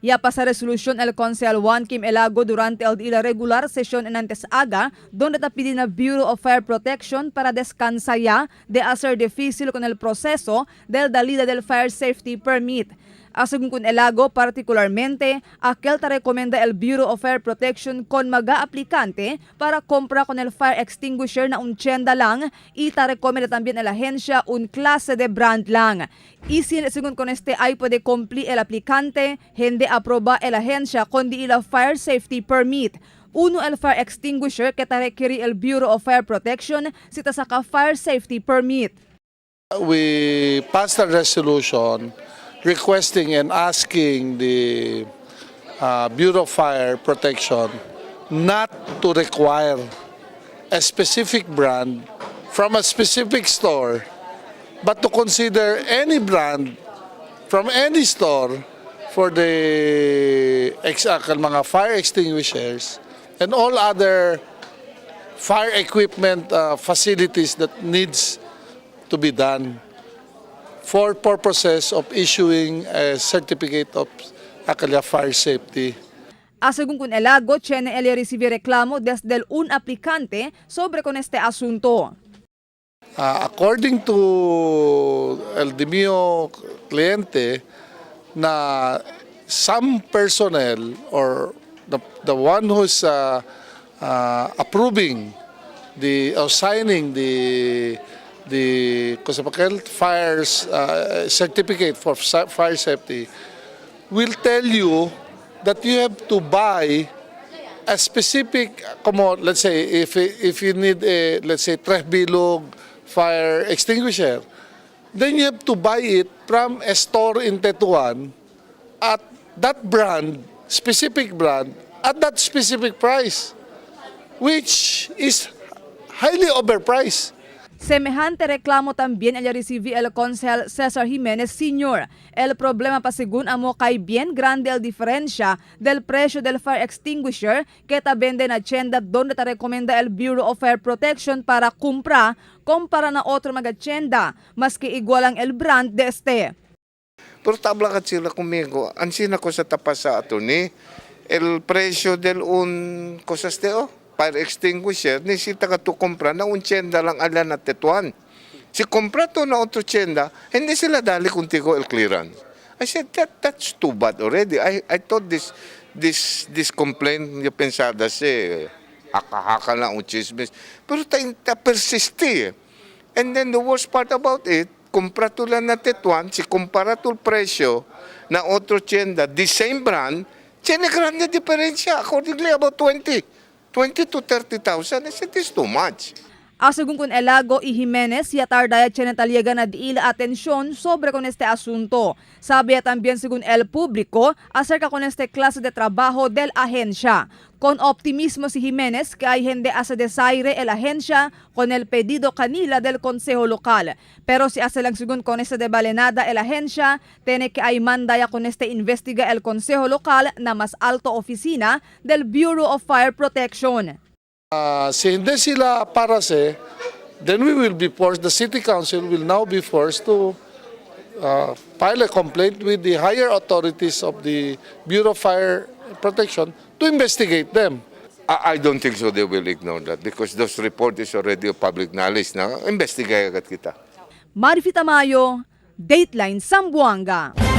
Ya sa resolución el Consejal Juan Kim Elago durante el de la regular sesión en antes aga, donde te pide na Bureau of Fire Protection para descansar ya de hacer difícil con el proceso del dalida del Fire Safety Permit. Según kun Elago, particularmente, aquel te recomienda el Bureau of Fire Protection con maga-aplicante para compra con el fire extinguisher na un tienda lang y te recomienda también el agencia un clase de brand lang. Y según con este ay puede cumplir el aplicante, hindi aproba el agencia kundi el Fire Safety Permit. Uno el fire extinguisher que te requiere el Bureau of Fire Protection sita sa Fire Safety Permit. We passed a resolution requesting and asking the Bureau of Fire Protection not to require a specific brand from a specific store, but to consider any brand from any store for the mga fire extinguishers and all other fire equipment facilities that needs to be done for purposes of issuing a certificate of fire safety. Según kun Elago, tiene el recibir reclamo desde un aplicante sobre con este asunto. According to el de mío cliente, na some personnel or the one who's approving or signing the fire's certificate for fire safety will tell you that you have to buy a specific, let's say, if you need a, let's say, Tres Bilog fire extinguisher, then you have to buy it from a store in Tetuan at that brand, specific brand, at that specific price, which is highly overpriced. Semejante reclamo también el recibió el Consejal Cesar Jimenez Sr. El problema pa según amo kay bien grande el diferencia del precio del fire extinguisher que ta vende na tienda donde ta recomienda el Bureau of Fire Protection para compra kumpara na otro mga tienda, maski igual ang el brand de este. Pero tabla ka sila kumigo, ansina ko sa tapas sa ato ni, el precio del un cosas teo, fire extinguisher, nisita ka to compra na un tienda lang ala na Tetuan. Si compra to na otro tienda, hindi sila dali kuntigo el clearance. I said, that's too bad already. I thought this complaint, yung pensada si, haka-haka lang ang chismis. Pero ta persiste. And then the worst part about it, compra to lang na Tetuan, si compara to presyo na otro tienda, the same brand, tiene grande diferensya, accordingly about 20 to 30,000. I said, this is too much. Según kun Elago y Jimenez, yatar daya tiene taliaga na diila atensyon sobre con este asunto. Sabi también según el público acerca con este clase de trabajo del agencia. Con optimismo si Jimenez que hay gente hace desaire el agencia con el pedido kanila del Consejo Local. Pero si hace lang según con este de balenada el agencia, tiene que hay mandaya con este investiga el Consejo Local na mas alto oficina del Bureau of Fire Protection. Si hindi sila parase, then we will be forced, the City Council will now be forced to file a complaint with the higher authorities of the Bureau of Fire Protection to investigate them. I don't think so they will ignore that because those report is already of public knowledge na investigate agad kita. Marifita Mayo, Dateline Zamboanga.